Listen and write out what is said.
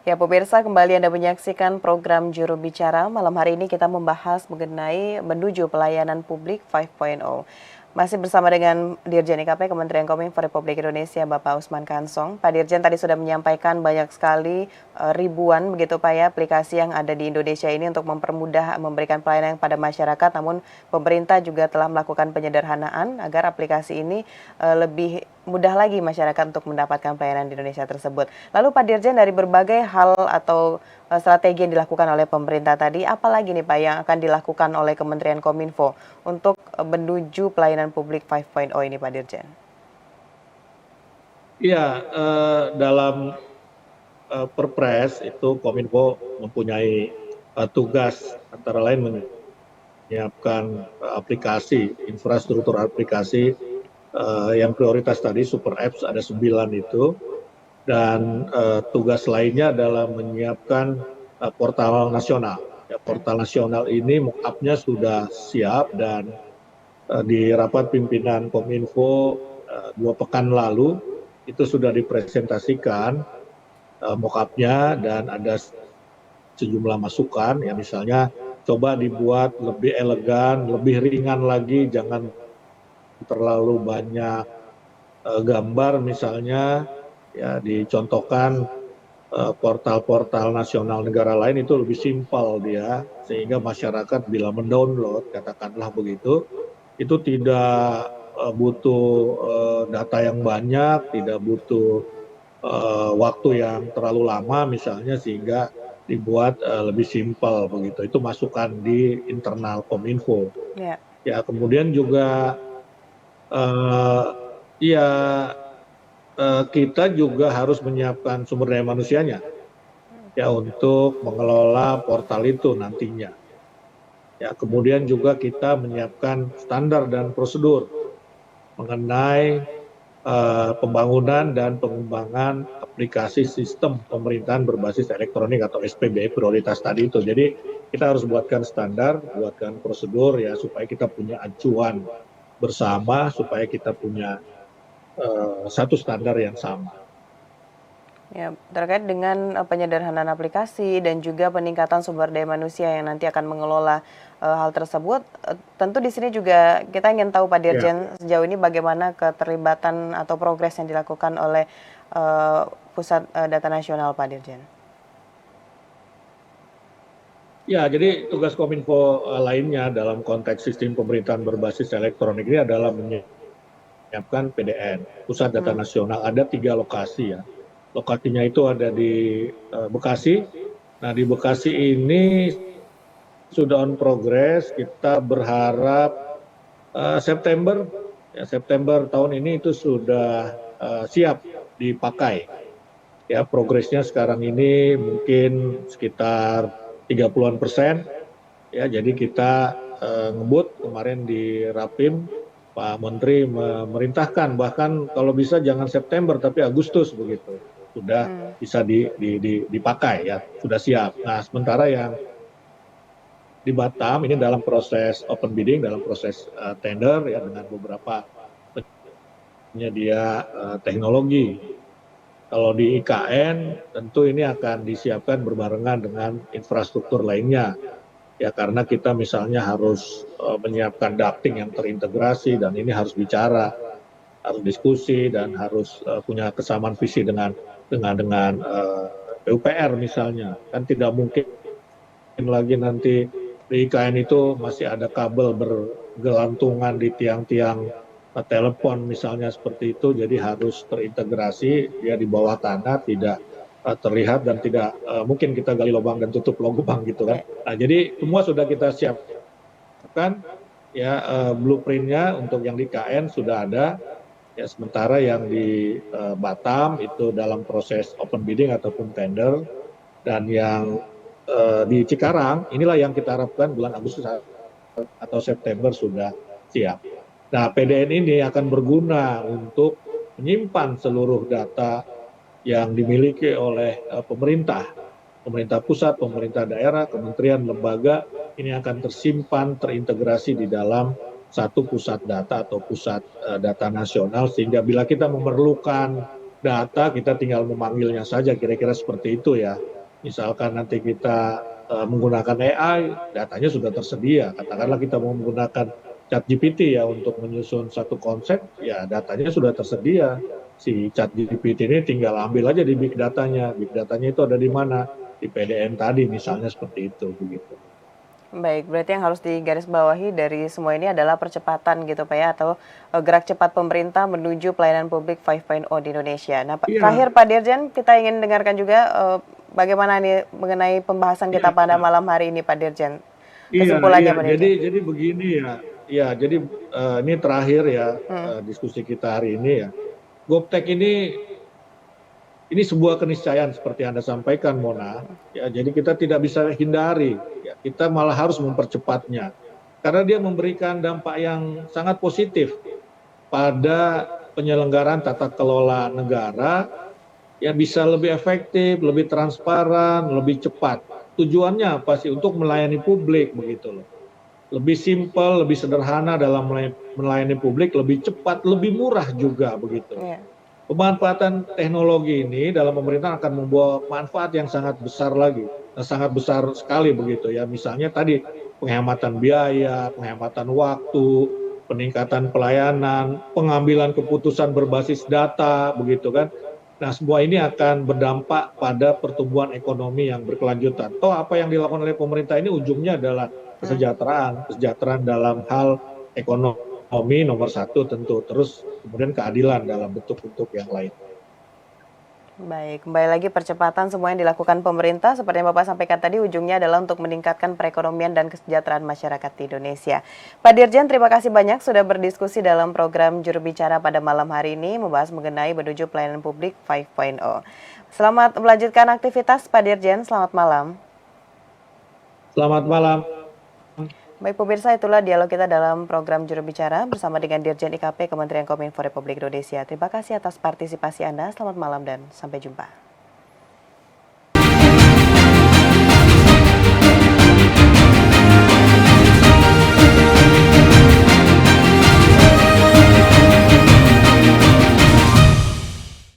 Ya, pemirsa, kembali Anda menyaksikan program Juru Bicara. Malam hari ini kita membahas mengenai menuju pelayanan publik 5.0. Masih bersama dengan Dirjen IKP Kementerian Kominfo Republik Indonesia, Bapak Usman Kansong. Pak Dirjen tadi sudah menyampaikan banyak sekali ribuan begitu Pak ya aplikasi yang ada di Indonesia ini untuk mempermudah memberikan pelayanan kepada masyarakat. Namun pemerintah juga telah melakukan penyederhanaan agar aplikasi ini lebih mudah lagi masyarakat untuk mendapatkan pelayanan di Indonesia tersebut. Lalu Pak Dirjen, dari berbagai hal atau strategi yang dilakukan oleh pemerintah tadi, apalagi nih Pak yang akan dilakukan oleh Kementerian Kominfo untuk menuju pelayanan publik 5.0 ini Pak Dirjen? Iya, dalam Perpres itu Kominfo mempunyai tugas antara lain menyiapkan aplikasi, infrastruktur aplikasi yang prioritas tadi super apps ada 9 itu, dan tugas lainnya adalah menyiapkan portal nasional. Ya, portal nasional ini mock-up-nya sudah siap dan di rapat pimpinan Kominfo 2 pekan lalu itu sudah dipresentasikan mock-up-nya dan ada sejumlah masukan, ya misalnya coba dibuat lebih elegan, lebih ringan lagi, jangan terlalu banyak gambar misalnya, ya dicontohkan portal-portal nasional negara lain itu lebih simpel dia, sehingga masyarakat bila mendownload, katakanlah begitu, itu tidak butuh data yang banyak, tidak butuh waktu yang terlalu lama misalnya, sehingga dibuat lebih simpel begitu. Itu masukan di internal Kominfo. Ya. Ya, kemudian juga ya kita juga harus menyiapkan sumber daya manusianya ya untuk mengelola portal itu nantinya. Ya, kemudian juga kita menyiapkan standar dan prosedur mengenai pembangunan dan pengembangan aplikasi sistem pemerintahan berbasis elektronik atau SPB prioritas tadi itu. Jadi kita harus buatkan standar, buatkan prosedur ya supaya kita punya acuan bersama, supaya kita punya satu standar yang sama. Ya, terkait dengan penyederhanaan aplikasi dan juga peningkatan sumber daya manusia yang nanti akan mengelola hal tersebut, tentu di sini juga kita ingin tahu Pak Ya. Dirjen sejauh ini bagaimana keterlibatan atau progres yang dilakukan oleh Pusat Data Nasional Pak Dirjen. Ya, jadi tugas Kominfo lainnya dalam konteks sistem pemerintahan berbasis elektronik ini adalah menyiapkan PDN, Pusat Data Nasional. Ada 3 lokasi ya. Lokasinya itu ada di Bekasi. Nah, di Bekasi ini sudah on progress. Kita berharap September tahun ini itu sudah siap dipakai. Ya, progresnya sekarang ini mungkin sekitar 30-an%. Ya, jadi kita ngebut kemarin di Rapim, Pak Menteri memerintahkan bahkan kalau bisa jangan September tapi Agustus begitu. Sudah bisa dipakai ya, sudah siap. Nah, sementara yang di Batam ini dalam proses open bidding, dalam proses tender ya dengan beberapa penyedia teknologi. Kalau di IKN tentu ini akan disiapkan berbarengan dengan infrastruktur lainnya. Ya, karena kita misalnya harus menyiapkan ducting yang terintegrasi dan ini harus bicara, harus diskusi dan harus punya kesamaan visi dengan PUPR misalnya. Kan tidak mungkin lagi nanti di IKN itu masih ada kabel bergelantungan di tiang-tiang telepon misalnya seperti itu, jadi harus terintegrasi ya di bawah tanah, tidak terlihat dan tidak mungkin kita gali lubang dan tutup lubang gitu kan. Nah, jadi semua sudah kita siapkan ya, blueprintnya untuk yang di KN sudah ada ya, sementara yang di Batam itu dalam proses open bidding ataupun tender, dan yang di Cikarang inilah yang kita harapkan bulan Agustus atau September sudah siap. Nah, PDN ini akan berguna untuk menyimpan seluruh data yang dimiliki oleh pemerintah pusat, pemerintah daerah, kementerian, lembaga, ini akan tersimpan, terintegrasi di dalam satu pusat data atau pusat data nasional, sehingga bila kita memerlukan data, kita tinggal memanggilnya saja, kira-kira seperti itu ya. Misalkan nanti kita menggunakan AI, datanya sudah tersedia. Katakanlah kita mau menggunakan ChatGPT ya untuk menyusun satu konsep, ya datanya sudah tersedia. Si ChatGPT ini tinggal ambil aja di big datanya. Big datanya itu ada di mana? Di PDN tadi misalnya seperti itu begitu. Baik, berarti yang harus digarisbawahi dari semua ini adalah percepatan gitu Pak ya, atau gerak cepat pemerintah menuju pelayanan publik 5.0 di Indonesia. Nah, Iya, terakhir Pak Dirjen, kita ingin dengarkan juga bagaimana nih mengenai pembahasan kita pada iya. malam hari ini Pak Dirjen. Iya, iya. Kesimpulannya Pak Dirjen. Jadi begini ya. Ya, jadi ini terakhir ya Hmm. diskusi kita hari ini ya. Goptek ini sebuah keniscayaan seperti Anda sampaikan, Mona. Ya, jadi kita tidak bisa hindari. Ya, kita malah harus mempercepatnya karena dia memberikan dampak yang sangat positif pada penyelenggaraan tata kelola negara yang bisa lebih efektif, lebih transparan, lebih cepat. Tujuannya apa sih? Untuk melayani publik begitu loh. Lebih simpel, lebih sederhana dalam melayani publik, lebih cepat, lebih murah juga begitu. Iya. Pemanfaatan teknologi ini dalam pemerintahan akan membawa manfaat yang sangat besar lagi, sangat besar sekali begitu ya. Misalnya tadi penghematan biaya, penghematan waktu, peningkatan pelayanan, pengambilan keputusan berbasis data begitu kan. Nah, semua ini akan berdampak pada pertumbuhan ekonomi yang berkelanjutan. Toh apa yang dilakukan oleh pemerintah ini ujungnya adalah Hmm. kesejahteraan dalam hal ekonomi nomor satu tentu, terus kemudian keadilan dalam bentuk-bentuk yang lain. Baik, kembali lagi percepatan semua yang dilakukan pemerintah seperti yang Bapak sampaikan tadi ujungnya adalah untuk meningkatkan perekonomian dan kesejahteraan masyarakat di Indonesia. Pak Dirjen, terima kasih banyak sudah berdiskusi dalam program Juru Bicara pada malam hari ini membahas mengenai menuju pelayanan publik 5.0. Selamat melanjutkan aktivitas Pak Dirjen, selamat malam. Selamat malam. Baik pemirsa, itulah dialog kita dalam program Juru Bicara bersama dengan Dirjen IKP Kementerian Kominfo Republik Indonesia. Terima kasih atas partisipasi Anda, selamat malam dan sampai jumpa.